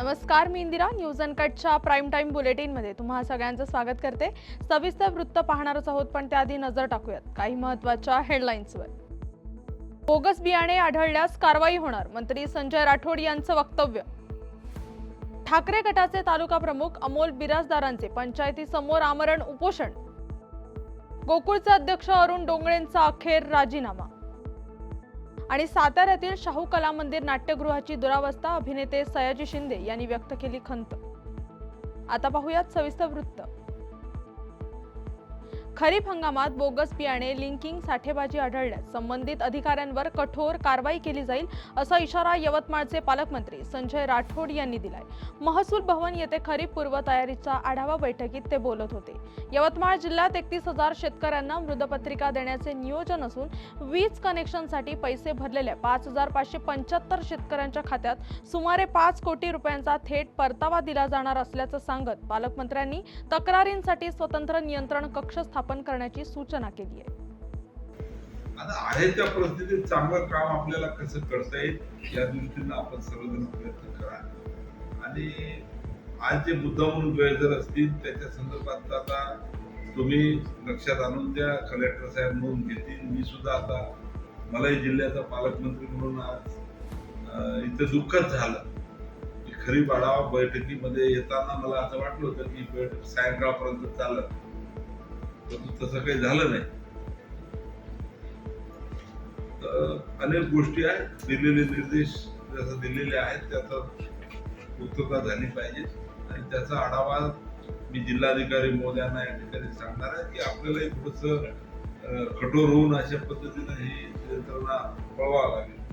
नमस्कार, मी Indira. News अनकटच्या prime time बुलेटिनमध्ये तुम्हा सगळ्यांचं स्वागत करते. सविस्तर वृत्त पाहणारच आहोत, पण त्याआधी नजर टाकूयात काही महत्त्वाच्या हेडलाईन्सवर. बोगस बियाणे आढळल्यास कारवाई होणार, मंत्री संजय राठोड यांचं वक्तव्य. ठाकरे गटाचे तालुका प्रमुख अमोल बिराजदारांचे पंचायतीसमोर आमरण उपोषण. गोकुळचे अध्यक्ष अरुण डोंगरेंचा अखेर राजीनामा. आणि साताऱ्यातील शाहू कला मंदिर नाट्यगृहाची दुरावस्था, अभिनेते सयाजी शिंदे यांनी व्यक्त केली खंत. आता पाहूयात सविस्तर वृत्त. खरीप हंगामात बोगस बियाणे लिंकिंग साठेबाजी आढळल्यास संबंधित अधिकाऱ्यांवर कठोर कारवाई केली जाईल, असा इशारा यवतमाळचे पालकमंत्री संजय राठोड यांनी दिलाय. महसूल भवन येथे खरीप पूर्वतयारीच्या आढावा बैठकीत ते बोलत होते. यवतमाळ जिल्ह्यात 31,000 शेतकऱ्यांना मृतपत्रिका देण्याचे नियोजन असून वीज कनेक्शनसाठी पैसे भरलेल्या 5,575 शेतकऱ्यांच्या खात्यात सुमारे 5 कोटी रुपयांचा थेट परतावा दिला जाणार असल्याचं सांगत पालकमंत्र्यांनी तक्रारींसाठी स्वतंत्र नियंत्रण कक्ष स्थापन करण्याची सूचना केली आहे. आता आहे त्या परिस्थितीत चांगलं काम आपल्याला कसं करता येईल या दृष्टीनं आपण सर्वजण प्रयत्न करा. आणि आज जे मुद्दा म्हणून गैरहजर असतील त्याच्या संदर्भात आता तुम्ही लक्षात आणून द्या. कलेक्टर साहेब नोंद घेतील. मी सुद्धा आता मलाही जिल्ह्याचा पालकमंत्री म्हणून आज इथं दुःखच झालं की खरीप आढावा बैठकीमध्ये येताना मला असं वाटलं होतं की बैठक सायंकाळपर्यंत चालत, परंतु तसं काही झालं नाही. तर अनेक गोष्टी आहेत, दिलेले निर्देश जसं दिलेले आहेत त्याचं पूर्तता झाली पाहिजे आणि त्याचा आढावा मी जिल्हाधिकारी महोदयांना या ठिकाणी सांगणार आहे की आपल्यालाही थोडंसं कठोर होऊन अशा पद्धतीनं ही यंत्रणा पळवावं लागेल.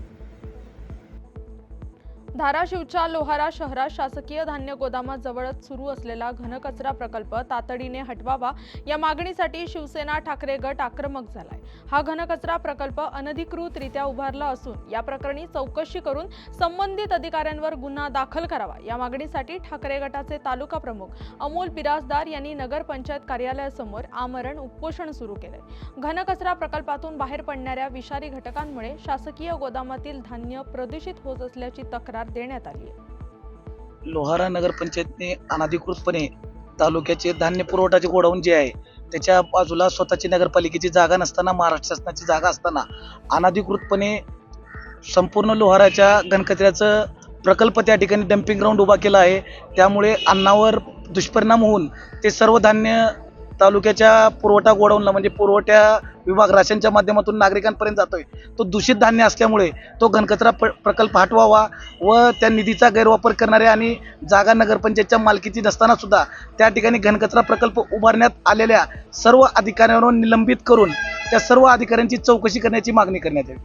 धाराशिवच्या लोहारा शहरात शासकीय धान्य गोदामाजवळच सुरू असलेला घनकचरा प्रकल्प तातडीने हटवावा या मागणीसाठी शिवसेना ठाकरे गट आक्रमक झालाय. हा घनकचरा प्रकल्प अनधिकृतरित्या उभारला असून या प्रकरणी चौकशी करून संबंधित अधिकाऱ्यांवर गुन्हा दाखल करावा या मागणीसाठी ठाकरे गटाचे तालुका प्रमुख अमोल बिराजदार यांनी नगरपंचायत कार्यालयासमोर आमरण उपोषण सुरू केलंय. घनकचरा प्रकल्पातून बाहेर पडणाऱ्या विषारी घटकांमुळे शासकीय गोदामातील धान्य प्रदूषित होत असल्याची तक्रार देण्यात आली आहे. लोहारा नगरपंचायतने अनधिकृतपणे तालुक्याचे धान्य पुरवठाचे गोडाऊन जे आहे त्याच्या बाजूला स्वतःची नगरपालिकेची जागा नसताना, महाराष्ट्र शासनाची जागा असताना अनधिकृतपणे संपूर्ण लोहाराच्या घनकचऱ्याचं प्रकल्प त्या ठिकाणी डम्पिंग ग्राउंड उभा केला आहे. त्यामुळे अन्नावर दुष्परिणाम होऊन ते सर्व धान्य तालुक्याच्या पुरवठा गोडाऊनला म्हणजे पुरवठा विभाग राशनच्या माध्यमातून नागरिकांपर्यंत जातोय. तो दूषित धान्य असल्यामुळे तो घनकचरा प्रकल्प हटवावा व त्या निधीचा गैरवापर करणारे आणि जागा नगरपंचायतच्या मालकीची नसताना सुद्धा त्या ठिकाणी घनकचरा प्रकल्प उभारण्यात आलेल्या सर्व अधिकाऱ्यांवर निलंबित करून त्या सर्व अधिकाऱ्यांची चौकशी करण्याची मागणी करण्यात येईल.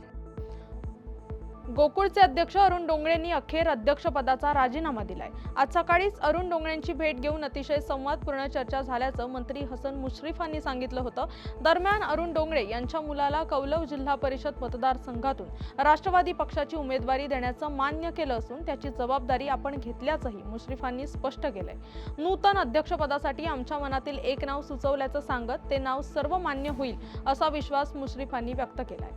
गोकुळचे अध्यक्ष अरुण डोंगरेंनी अखेर अध्यक्षपदाचा राजीनामा दिलाय. आज सकाळीच अरुण डोंगरेंची भेट घेऊन अतिशय संवादपूर्ण चर्चा झाल्याचं मंत्री हसन मुश्रीफांनी सांगितलं होतं. दरम्यान अरुण डोंगरे यांच्या मुलाला कौलव जिल्हा परिषद मतदारसंघातून राष्ट्रवादी पक्षाची उमेदवारी देण्याचं मान्य केलं असून त्याची जबाबदारी आपण घेतल्याचंही मुश्रीफांनी स्पष्ट केलंय. नूतन अध्यक्षपदासाठी आमच्या मनातील एक नाव सुचवल्याचं सांगत ते नाव सर्व मान्य होईल असा विश्वास मुश्रीफांनी व्यक्त केलाय.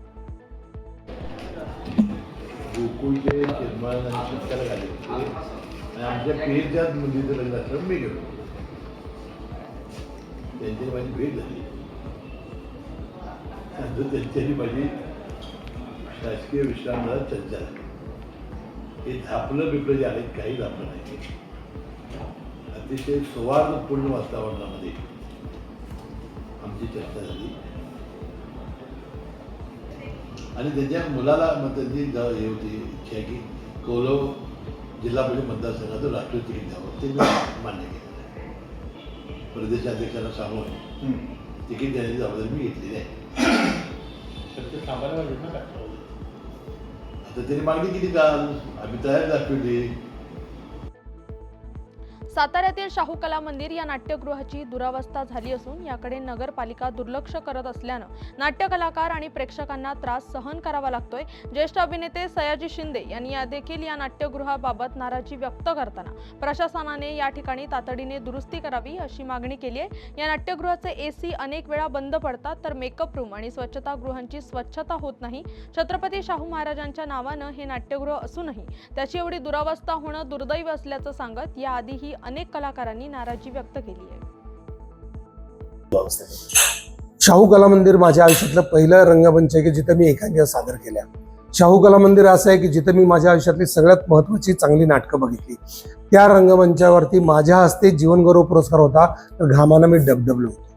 गोकुळचे निर्माण आणि शिक्षकाला घालायचे आणि आमच्या पेरच्याच मुलीचं लग्न असलं मी गेलो. त्यांची माझी भेट झाली. नंतर त्यांच्याही माझी शासकीय विश्रामगृहात चर्चा झाली. हे झापलं बिपलं जे आहे काही झापलं नाही. अतिशय सौहार्दपूर्ण वातावरणामध्ये आमची चर्चा झाली आणि त्याच्या मुलाला मग त्यांची हे होती इच्छा आहे की कौलव जिल्हा परिषद मतदारसंघातून राष्ट्रीय तिकीट द्यावं. ते मी मान्य केलं आहे. प्रदेशाध्यक्षांना सांगून तिकीट देण्याची जबाबदारी मी घेतलेली आहे. आता त्यांनी मागणी केली काल, आम्ही तयार दाखवली. साताऱ्यातील शाहू कला मंदिर या नाट्यगृहाची दुरावस्था झाली असून याकडे नगरपालिका दुर्लक्ष करत असल्यानं नाट्य कलाकार आणि प्रेक्षकांना त्रास सहन करावा लागतोय। ज्येष्ठ अभिनेते सयाजी शिंदे यांनी देखील या नाट्यगृहाबाबत नाराजी व्यक्त करताना प्रशासनाने या ठिकाणी तातडीने दुरुस्ती करावी अशी मागणी केली आहे। या नाट्यगृहाचे एसी अनेक वेळा बंद पडतात तर मेकअप रूम आणि स्वच्छतागृहांची स्वच्छता होत नाही। छत्रपती शाहू महाराजांच्या नावानं हे नाट्यगृह असूनही त्याची एवढी दुरावस्था होणं दुर्दैव असल्याचं सांगत याआधीही अनेक कलाकारांनी नाराजी व्यक्त केली आहे। शाहू कला मंदिर माझ्या आयुष्यातलं पहिलं रंगमंच आहे की जिथे मी एकांकिका सादर केल्या। शाहू कला मंदिर असं आहे की जिथे मी माझ्या आयुष्यातली सगळ्यात महत्त्वाची चांगली नाटकं बघितली। त्या रंगमंचावरती माझ्या हस्ते जीवनगौरव पुरस्कार होता तर घामानं मी डबडबलो होतो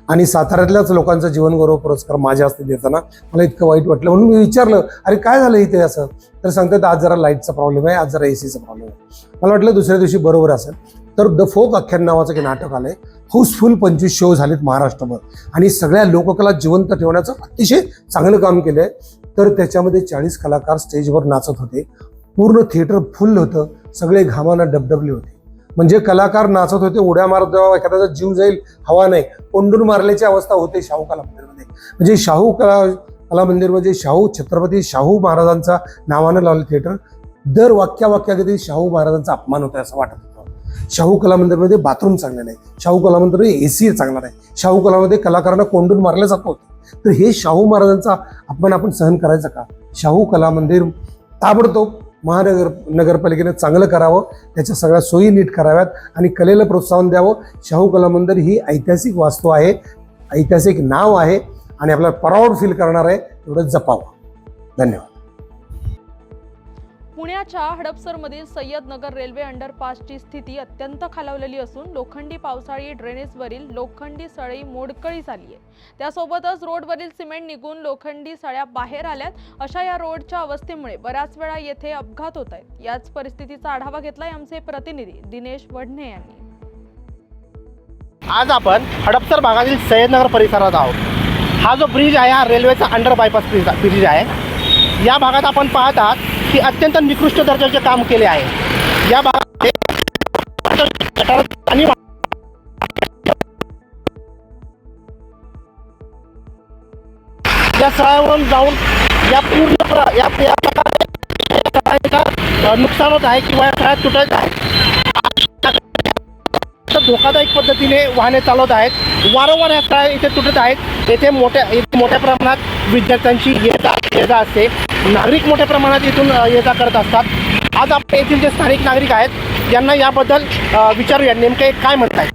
आणि साताऱ्यातल्याच लोकांचा जीवनगौरव पुरस्कार माझ्या हस्ते देताना मला इतकं वाईट वाटलं। म्हणून मी विचारलं, अरे काय झालं इथे असं? तर सांगतात आज जरा लाईटचा प्रॉब्लेम आहे, आज जरा एसीचा प्रॉब्लेम आहे। मला वाटलं दुसऱ्या दिवशी बरोबर असेल तर द फोक आख्यान नावाचं काही नाटक आलंय। हाऊसफुल 25 शो झालेत महाराष्ट्रभर आणि सगळ्या लोककला जिवंत ठेवण्याचं अतिशय चांगलं काम केलंय। तर त्याच्यामध्ये 40 कलाकार स्टेजवर नाचत होते, पूर्ण थिएटर फुल होतं, सगळे घामानं डबडबले होते। म्हणजे कलाकार नाचत होते, उड्या मारत जेव्हा एखाद्याचा जीव जाईल हवा नाही, कोंडून मारल्याची अवस्था होते शाहू कला मंदिरमध्ये। म्हणजे शाहू कला मंदिर म्हणजे छत्रपती शाहू महाराजांचा नावानं लावलं थिएटर। दर वाक्यावाक्यामध्ये शाहू महाराजांचा अपमान होता असं वाटत होतं। शाहू कला मंदिरमध्ये बाथरूम चांगले नाही, शाहू कला मंदिरमध्ये एसी चांगला नाही, शाहू कलामध्ये कलाकारांना कोंडून मारले जात होते। तर हे शाहू महाराजांचा अपमान आपण सहन करायचा का? शाहू कला मंदिर ताबडतोब नगरपालिकेने चांगलं करावं, त्याच्या सगळ्या सोयी नीट कराव्यात आणि कलेला प्रोत्साहन द्यावं। शाहू कला मंदिर ही ऐतिहासिक वास्तू आहे, ऐतिहासिक नाव आहे आणि आपल्याला प्राऊड फील करणार आहे, एवढं जपावं। धन्यवाद। पुण्याच्या हडपसरमधील सय्यद नगर रेल्वे अंडरपासची स्थिती अत्यंत खालावलेली असून लोखंडी पावसाळी ड्रेनेजवरील लोखंडी सळई मोडकळी झाली आहे। त्यासोबतच रोडवरील सिमेंट निघून लोखंडी सळ्या बाहेर आल्यात। अशा या रोडच्या अवस्थेमुळे बऱ्याच वेळा येथे अपघात होत आहेत। याच परिस्थितीचा आढावा घेतलाय आमचे प्रतिनिधी दिनेश वडणे यांनी। आज आपण हडपसर भागातील सय्यदनगर परिसरात आहोत। हा जो ब्रिज आहे हा रेल्वेचा अंडर बायपास ब्रिज आहे। या भागात आपण पाहत आहात की अत्यंत निकृष्ट दर्जाचे काम केले आहे। या भागात या सळावरून जाऊन या पूर्ण नुकसान होत आहे किंवा सळा तुटत आहे। धोकादायक पद्धतीने वाहने चालवत आहेत, वारंवार या सळा इथे तुटत आहेत। येथे मोठ्या प्रमाणात विद्यार्थ्यांची ये जा असते, नागरिक मोठ्या प्रमाणात इथून ये जा करत असतात। आज आपण येथील जे स्थानिक नागरिक आहेत यांना याबद्दल विचारूया नेमके काय म्हणतात।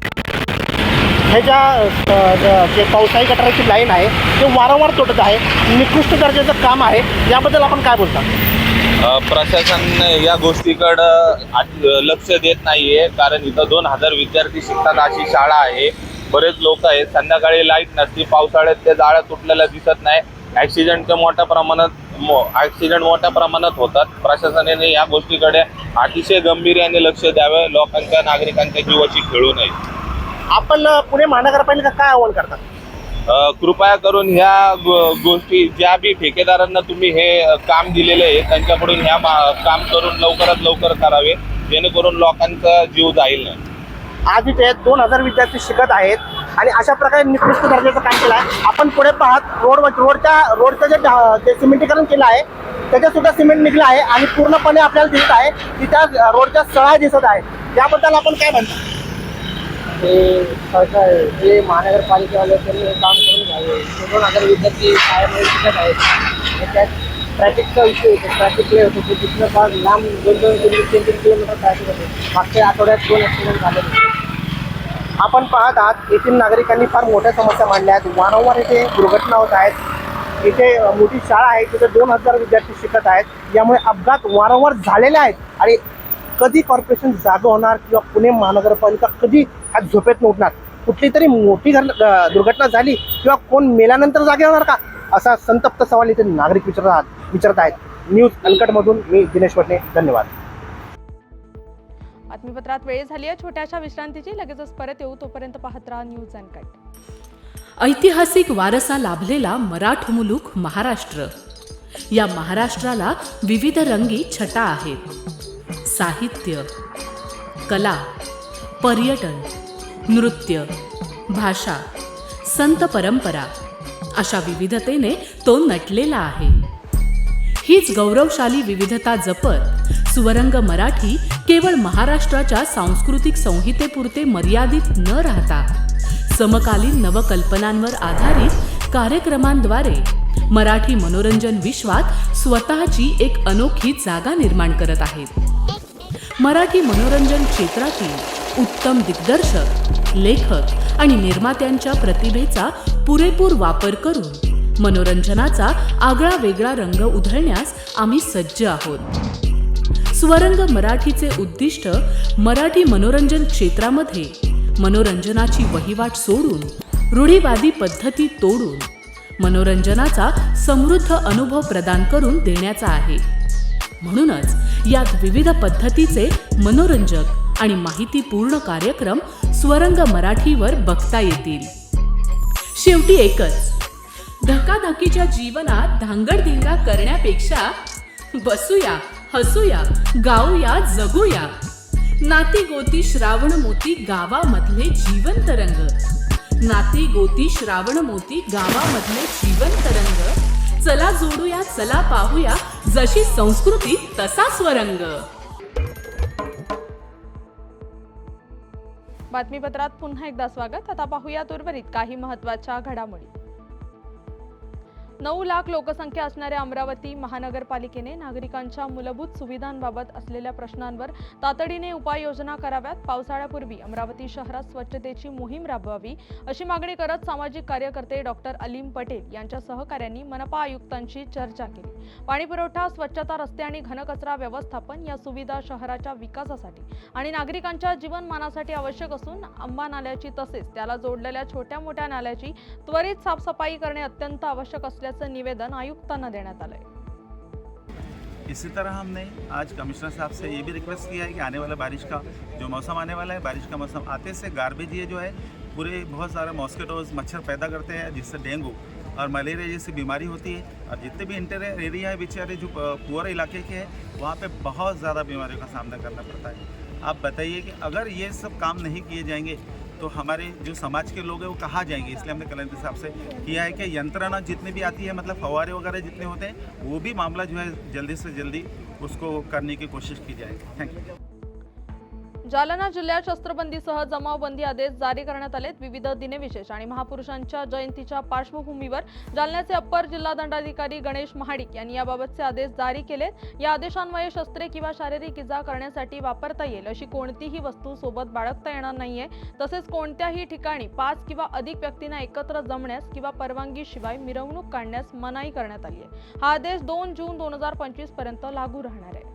हे जे पावसाळी गटाराची लाईन आहे ते वारंवार तुटत आहे, निकृष्ट दर्जाचं काम आहे, याबद्दल आपण काय बोलता? प्रशासन या गोष्टीकडं लक्ष देत नाहीये, कारण इथं 2000 विद्यार्थी शिकतात अशी शाळा आहे। बरेच लोक आहेत, संध्याकाळी लाईट नसते, पावसाळ्यात ते जाळ्या तुटलेल्या दिसत नाही, ॲक्सिडेंट मोठ्या प्रमाणात होतात। प्रशासनाने या गोष्टीकडे अतिशय गंभीर्याने लक्ष द्यावे, लोकांच्या नागरिकांच्या जीवाची खेळू नये। आपण पुणे महानगरपालिका काय आवाहन करतात? कृपया करून ह्या गोष्टी ज्या बी ठेकेदारांना तुम्ही हे काम दिलेले आहे त्यांच्याकडून ह्या काम करून लवकरात लवकर करावे, जेणेकरून लोकांचा जीव जाईल नाही। आज इथे 2000 विद्यार्थी शिकत आहेत आणि अशा प्रकारे निकृष्ट दर्जाचं काम केलं आहे। आपण पुढे पाहत रोडचं जे सिमेंटीकरण केलं आहे त्याच्यात सुद्धा सिमेंट निघलं आहे आणि पूर्णपणे आपल्याला दिसत आहे की त्या रोडच्या सळा दिसत आहे। याबद्दल आपण काय म्हणतो? ते सरकार जे महानगरपालिकेवाले त्यांनी हे काम करून घ्यावे। 2000 विद्यार्थी शाळेमध्ये शिकत आहेत, त्यात ट्रॅफिकचा इश्यू होतो, ट्रॅफिक लय होतो, तिथनं फार लांब 2-2 किलोमीटर ट्रॅफिक होते। मागच्या आठवड्यात 2 ॲक्सिडेंट झाले होते। आपण पाहत आहात येथील नागरिकांनी फार मोठ्या समस्या मांडल्या आहेत, वारंवार इथे दुर्घटना होत आहेत। इथे मोठी शाळा आहे, तिथे 2000 विद्यार्थी शिकत आहेत, यामुळे अपघात वारंवार झालेले आहेत। आणि कधी कॉर्पोरेशन जागं होणार किंवा पुणे महानगरपालिका कधी आज झोपेत उठणार? कुठली तरी मोठी दुर्घटना झाली किंवा कोण मेल्यानंतर जागे होणार का, असा संतप्त सवाल इथे नागरिक विचारत आहेत। न्यूज अनकटमधून मी दिनेश वडणे, धन्यवाद। बातमीपत्रात वेळ झाली आहे छोट्याशा विश्रांतीची, लगेचच परत येऊ, तोपर्यंत पाहत राहा न्यूज अनकट। ऐतिहासिक वारसा लाभलेला मराठ मुलूक महाराष्ट्र। या महाराष्ट्राला विविध रंगी छटा आहेत। साहित्य, कला, पर्यटन, नृत्य, भाषा, संत परंपरा अशा विविधतेने तो नटलेला आहे. हीच गौरवशाली विविधता जपत स्वरंग मराठी केवळ महाराष्ट्राच्या सांस्कृतिक संहितेपुरते मर्यादित न राहता समकालीन नवकल्पनांवर आधारित कार्यक्रमांद्वारे मराठी मनोरंजन विश्वात स्वतःची एक अनोखी जागा निर्माण करत आहेत. मराठी मनोरंजन क्षेत्रातील उत्तम दिग्दर्शक, लेखक आणि निर्मात्यांच्या प्रतिभेचा पुरेपूर वापर करून मनोरंजनाचा आगळा वेगळा रंग उधळण्यास आम्ही सज्ज आहोत. स्वरंग मराठीचे उद्दिष्ट मराठी मनोरंजन क्षेत्रामध्ये मनोरंजनाची वहिवाट सोडून, रूढीवादी पद्धती तोडून मनोरंजनाचा समृद्ध अनुभव प्रदान करून देण्याचा आहे. म्हणूनच यात विविध पद्धतीचे मनोरंजक आणि माहितीपूर्ण कार्यक्रम स्वरंग मराठीवर बघता येतील. शेवटी एकच, धकाधकीच्या जीवनात धांगडधिंगा करण्यापेक्षा बसूया, हसूया, गाऊया, जगूया. नाती गोती श्रावण मोती गावामधले जिवंत रंग. नाती गोती श्रावण मोती गावामधले जिवंत रंग. चला जोडूया, चला पाहूया, जशी संस्कृती तसा स्वरंग. बातमीपत्रात पुन्हा एकदा स्वागत. आता पाहूयात उर्वरित काही महत्त्वाच्या घडामोडी. 9 लाख लोकसंख्या असणाऱ्या अमरावती महानगरपालिकेने नागरिकांच्या मूलभूत सुविधांबाबत असलेल्या प्रश्नांवर तातडीने उपाययोजना कराव्यात. पावसाळ्यापूर्वी अमरावती शहरात स्वच्छतेची मोहीम राबवावी अशी मागणी करत सामाजिक कार्यकर्ते डॉक्टर अलीम पटेल यांच्या सहकाऱ्यांनी मनपा आयुक्तांशी चर्चा केली. पाणीपुरवठा, स्वच्छता, रस्ते आणि घनकचरा व्यवस्थापन या सुविधा शहराच्या विकासासाठी आणि नागरिकांच्या जीवनमानासाठी आवश्यक असून आंबा नाल्याची तसेच त्याला जोडलेल्या छोट्या मोठ्या नाल्याची त्वरित साफसफाई करणे अत्यंत आवश्यक असल्याचे निवेदन आयुक्तांना देण्यात आले. इसी तरह हमने आज कमिश्नर साहब से ये भी रिक्वेस्ट किया है कि आने वाला बारिश का जो मौसम आने वाला है, बारिश का मौसम आते से गार्बेज ये जो है पूरे बहुत सारे मॉस्किटोज मच्छर पैदा करते हैं जिससे डेंगू और मलेरिया जैसी बीमारी होती है. और जितने भी इंटीरियर एरिया है बेचारे जो पुअर इलाके के हैं वहाँ पे बहुत ज़्यादा बीमारियों का सामना करना पड़ता है. आप बताइए कि अगर ये सब काम नहीं किए जाएंगे तो हमारे जो समाज के लोग हैं वो कहाँ जाएंगे. इसलिए हमने कलेक्टर साहब से किया है कि यंत्रणा जितनी भी आती है, मतलब फव्वारे वगैरह जितने होते हैं, वो भी मामला जो है जल्दी से जल्दी उसको करने की कोशिश की जाए. Thank you. जालना जिल्ह्यात शस्त्रबंदीसह जमावबंदी आदेश जारी करण्यात आलेत. विविध दिनविशेष आणि महापुरुषांच्या जयंतीच्या पार्श्वभूमीवर जालन्याचे अप्पर जिल्हा दंडाधिकारी गणेश महाडिक यांनी याबाबतचे आदेश जारी केलेत. या आदेशान्वये शस्त्रे किंवा शारीरिक इजा करण्यासाठी वापरता येईल अशी कोणतीही वस्तू सोबत बाळगता येणार नाहीये. तसेच कोणत्याही ठिकाणी 5 किंवा अधिक व्यक्तींना एकत्र जमण्यास किंवा परवानगीशिवाय मिरवणूक काढण्यास मनाई करण्यात आली आहे. हा आदेश 2 जून 2025 पर्यंत लागू राहणार आहे.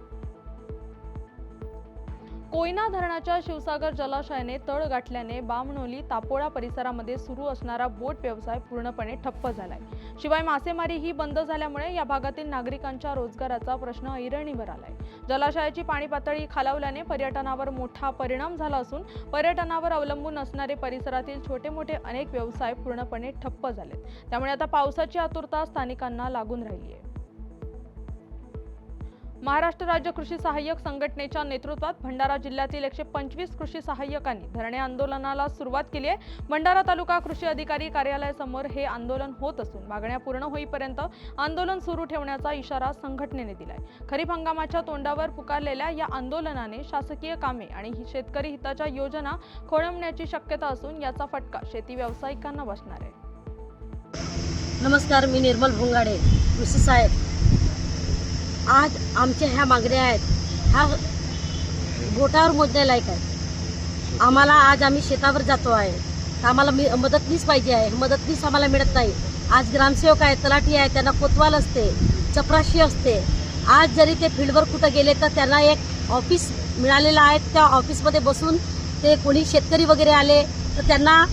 कोयना धरणाच्या शिवसागर जलाशयाने तळ गाठल्याने बामणोली, तापोळा परिसरामध्ये सुरू असणारा बोट व्यवसाय पूर्णपणे ठप्प झालाय. शिवाय मासेमारीही बंद झाल्यामुळे या भागातील नागरिकांच्या रोजगाराचा प्रश्न ऐरणीवर आलाय. जलाशयाची पाणी पातळी खालावल्याने पर्यटनावर मोठा परिणाम झाला असून पर्यटनावर अवलंबून असणारे परिसरातील छोटे मोठे अनेक व्यवसाय पूर्णपणे ठप्प झालेत. त्यामुळे आता पावसाची आतुरता स्थानिकांना लागून राहिली आहे. महाराष्ट्र राज्य कृषी सहाय्यक संघटनेच्या नेतृत्वात भंडारा जिल्ह्यातील 125 कृषी सहाय्यकांनी धरणे आंदोलनाला सुरुवात केली आहे. भंडारा तालुका कृषी अधिकारी कार्यालयासमोर हे आंदोलन होत असून मागण्या पूर्ण होईपर्यंत आंदोलन सुरू ठेवण्याचा इशारा संघटनेने दिलाय. खरीप हंगामाच्या तोंडावर पुकारलेल्या या आंदोलनाने शासकीय कामे आणि शेतकरी हिताच्या योजना खोळंबण्याची शक्यता असून याचा फटका शेती व्यावसायिकांना बसणार आहे. नमस्कार, मी निर्मल भोंगाडे, कृषी सहाय्यक. आज आमच्या ह्या मागण्या आहेत, ह्या बोटावर मोजण्या लायक आहेत. आम्हाला आज आम्ही शेतावर जातो आहे, तर आम्हाला मदतनीस पाहिजे आहे. मदतनीस आम्हाला मिळत नाही. आज ग्रामसेवक आहे, तलाठी आहे, त्यांना कोतवाल असते, चपराशी असते. आज जरी ते फील्डवर कुठं गेले तर त्यांना एक ऑफिस मिळालेलं आहे. त्या ऑफिसमध्ये बसून ते कोणी शेतकरी वगैरे आले तर त्यांना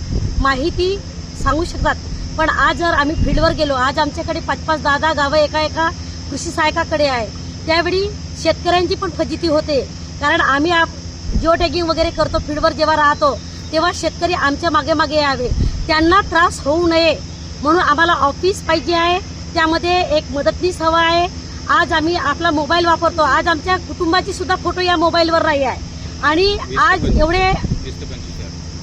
माहिती सांगू शकतात. पण आज जर आम्ही फील्डवर गेलो, आज आमच्याकडे 5-5, 10-10 गावं एका कृषी सहाय्यकाकडे आहे. त्यावेळी शेतकऱ्यांची पण फजिती होते, कारण आम्ही जिओ टॅगिंग वगैरे करतो, फील्डवर जेव्हा राहतो तेव्हा शेतकरी आमच्या मागे मागे यावे, त्यांना त्रास होऊ नये म्हणून आम्हाला ऑफिस पाहिजे आहे. त्यामध्ये एक मदतनीस हवा आहे. आज आम्ही आपला मोबाईल वापरतो. आज आमच्या कुटुंबाची सुद्धा फोटो या मोबाईलवर राही आहे. आणि आज एवढे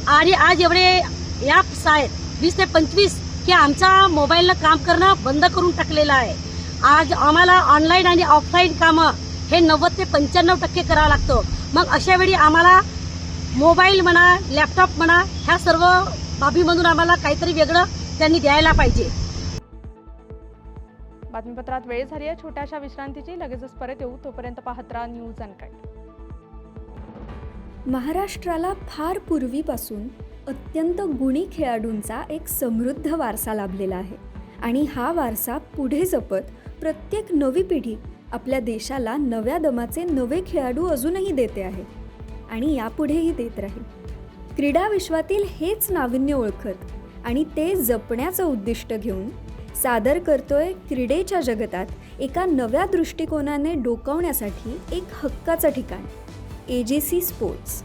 आणि आज एवढे ॲप्स आहेत 20 ते 25 की आमचा मोबाईलनं काम करणं बंद करून टाकलेलं आहे. आज आम्हाला ऑनलाईन आणि ऑफलाईन कामं हे 90 ते 95% करावं लागतं. मग अशा वेळी आम्हाला मोबाईल म्हणा, लॅपटॉप म्हणा, ह्या सर्व बाबीमधून आम्हाला काहीतरी वेगळं त्यांनी द्यायला पाहिजे. बातमीपत्रात वेळ झाली आहे छोट्याशा विश्रांतीची. लगेचच परत येऊ. तोपर्यंत पाहत राहा न्यूज अनकट. महाराष्ट्राला फार पूर्वीपासून अत्यंत गुणी खेळाडूंचा एक समृद्ध वारसा लाभलेला आहे आणि हा वारसा पुढे जपत प्रत्येक नवी पिढी आपल्या देशाला नव्या दमाचे नवे खेळाडू अजूनही देते आहे आणि यापुढेही देत राहील. क्रीडा विश्वातील हेच नाविन्य ओळखत आणि ते जपण्याचं उद्दिष्ट घेऊन सादर करतोय क्रीडेच्या जगतात एका नव्या दृष्टिकोनाने डोकावण्यासाठी एक हक्काचं ठिकाण AJC स्पोर्ट्स.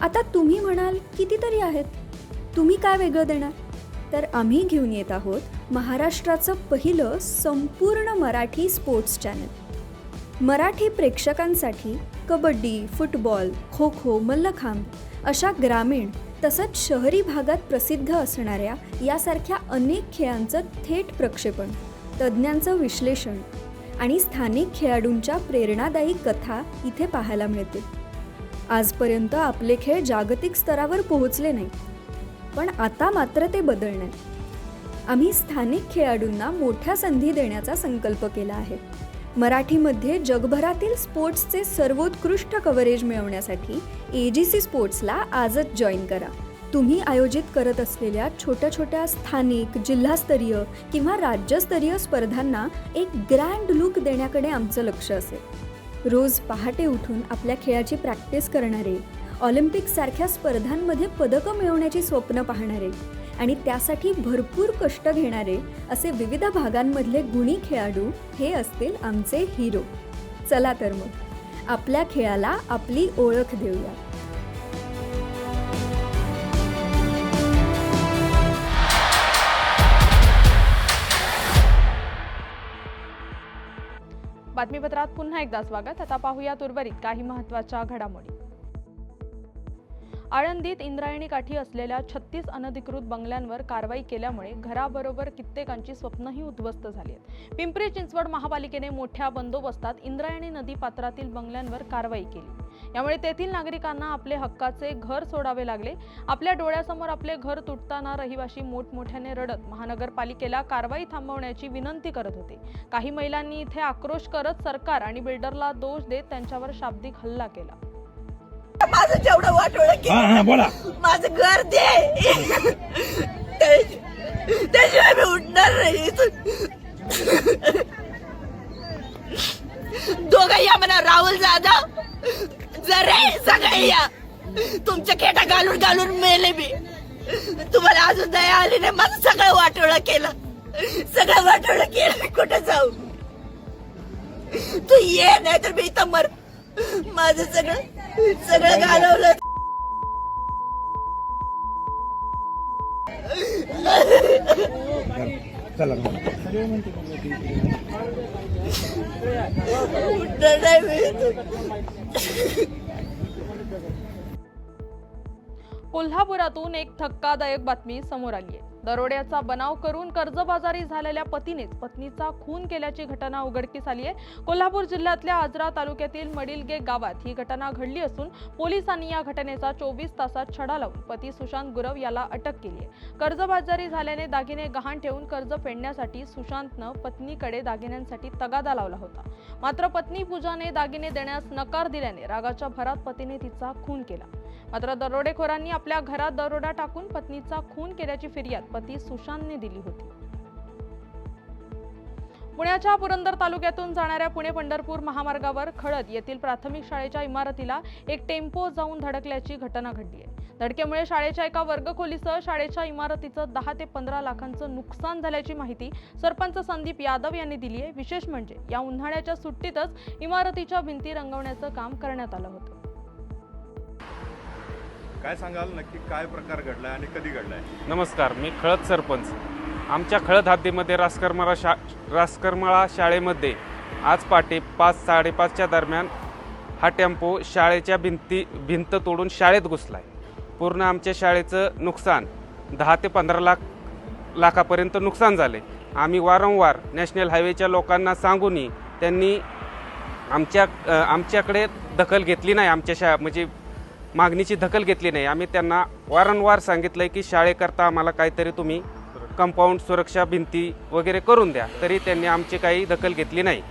आता तुम्ही म्हणाल कितीतरी आहेत, तुम्ही काय वेगळं देणार? तर आम्ही घेऊन येत आहोत महाराष्ट्राचं पहिलं संपूर्ण मराठी स्पोर्ट्स चॅनल. मराठी प्रेक्षकांसाठी कबड्डी, फुटबॉल, खो खो, मल्लखांब अशा ग्रामीण तसंच शहरी भागात प्रसिद्ध असणाऱ्या यासारख्या अनेक खेळांचं थेट प्रक्षेपण, तज्ज्ञांचं विश्लेषण आणि स्थानिक खेळाडूंच्या प्रेरणादायी कथा इथे पाहायला मिळतील. आजपर्यंत आपले खेळ जागतिक स्तरावर पोहोचले नाही, पण आता मात्र ते बदलणार. आम्ही स्थानिक खेळाडूंना मोठ्या संधी देण्याचा संकल्प केला आहे. मराठीमध्ये जगभरातील स्पोर्ट्सचे सर्वोत्कृष्ट कव्हरेज मिळवण्यासाठी AJC स्पोर्ट्सला आजच जॉईन करा. तुम्ही आयोजित करत असलेल्या छोट्या छोट्या स्थानिक, जिल्हास्तरीय किंवा राज्यस्तरीय स्पर्धांना एक ग्रँड लुक देण्याकडे आमचं लक्ष असेल. रोज पहाटे उठून आपल्या खेळाची प्रॅक्टिस करणारे, ऑलिम्पिकसारख्या स्पर्धांमध्ये पदकं मिळवण्याची स्वप्न पाहणारे आणि त्यासाठी भरपूर कष्ट घेणारे असे विविध भागांमधले गुणी खेळाडू हे असतील आमचे हिरो. चला तर मग आपल्या खेळाला आपली ओळख देऊया. बातमीपत्रात पुन्हा एकदा स्वागत. आता पाहूया उर्वरित काही महत्त्वाच्या घडामोडी. आळंदीत इंद्रायणी काठी असलेल्या 36 अनधिकृत बंगल्यांवर कारवाई केल्यामुळे घराबरोबर कित्येकांची स्वप्नही उद्ध्वस्त झाली आहेत. पिंपरी चिंचवड महापालिकेने मोठ्या बंदोबस्तात इंद्रायणी नदी पात्रातील बंगल्यांवर कारवाई केली. यामुळे तेथील नागरिकांना आपले हक्काचे घर सोडावे लागले. आपल्या डोळ्यासमोर आपले घर तुटताना रहिवासी मोठमोठ्याने रडत महानगरपालिकेला कारवाई थांबवण्याची विनंती करत होते. काही महिलांनी इथे आक्रोश करत सरकार आणि बिल्डरला दोष देत त्यांच्यावर शाब्दिक हल्ला केला. माझं जेवढं वाटोळं केलं, माझं घर दे, त्याशिवाय मी उठणार नाही. दोघं या म्हणा, राहुल जाधव जरे सगळे या. तुमच्या खेटा घालून घालून मेले मी. तुम्हाला अजून दया आली नाही. माझं सगळं वाटोळं केलं, सगळं वाटोळं केलं. कुठं जाऊ? तू ये, नाही तर मी इथं मर. माझं सगळं घालवलं. कोल्हापुरातून एक धक्कादायक बातमी समोर आली आहे. दरोड्याचा बनाव करून कर्जबाजारी झालेल्या पतीनेच पत्नीचा खून केल्याची घटना उघडकीस आली आहे. कोल्हापूर जिल्ह्यातल्या आजरा तालुक्यातील मडिलगे गावात ही घटना घडली असून पोलिसांनी या घटनेचा 24 तासात छडा लावून पती सुशांत गुरव याला अटक केली आहे. कर्जबाजारी झाल्याने दागिने गहाण ठेवून कर्ज फेडण्यासाठी सुशांतनं पत्नीकडे दागिन्यांसाठी तगादा लावला होता. मात्र पत्नी पूजाने दागिने देण्यास नकार दिल्याने रागाच्या भरात पतीने तिचा खून केला. मात्र दरोडेखोरांनी आपल्या घरात दरोडा टाकून पत्नीचा खून केल्याची फिर्याद पती सुशांतने दिली होती. पुण्याच्या पुरंदर तालुक्यातून जाणाऱ्या पुणे पंढरपूर महामार्गावर खळद येथील प्राथमिक शाळेच्या इमारतीला एक टेम्पो जाऊन धडकल्याची घटना घडली आहे. धडकेमुळे शाळेच्या एका वर्गखोलीसह शाळेच्या इमारतीचं 10 ते 15 लाखांचं नुकसान झाल्याची माहिती सरपंच संदीप यादव यांनी दिली आहे. विशेष म्हणजे या उन्हाळ्याच्या सुट्टीतच इमारतीच्या भिंती रंगवण्याचं काम करण्यात आलं होतं. काय सांगाल, नक्की काय प्रकार घडलाय आणि कधी घडलाय? नमस्कार, मी खळद सरपंच. आमच्या खळद हद्दीमध्ये रासकरमाळा शाळेमध्ये आज पहाटे 5-5:30च्या दरम्यान हा टेम्पो शाळेच्या भिंत तोडून शाळेत घुसलाय. पूर्ण आमच्या शाळेचं नुकसान 10 ते 15 लाखापर्यंत नुकसान झाले. आम्ही वारंवार नॅशनल हायवेच्या लोकांना सांगूनही त्यांनी आमच्याकडे दखल घेतली नाही. आमच्या म्हणजे मागणीची दखल घेतली नाही. आम्ही त्यांना वारंवार सांगितलं की शाळेकरता आम्हाला काहीतरी तुम्ही कंपाऊंड सुरक्षा भिंती वगैरे करून द्या, तरी त्यांनी आमची काही दखल घेतली नाही.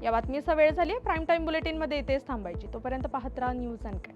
या बातमीचा वेळ झाली. प्राईम टाईम बुलेटिनमध्ये इथेच थांबायची. तोपर्यंत पाहत राहा न्यूज अनकट.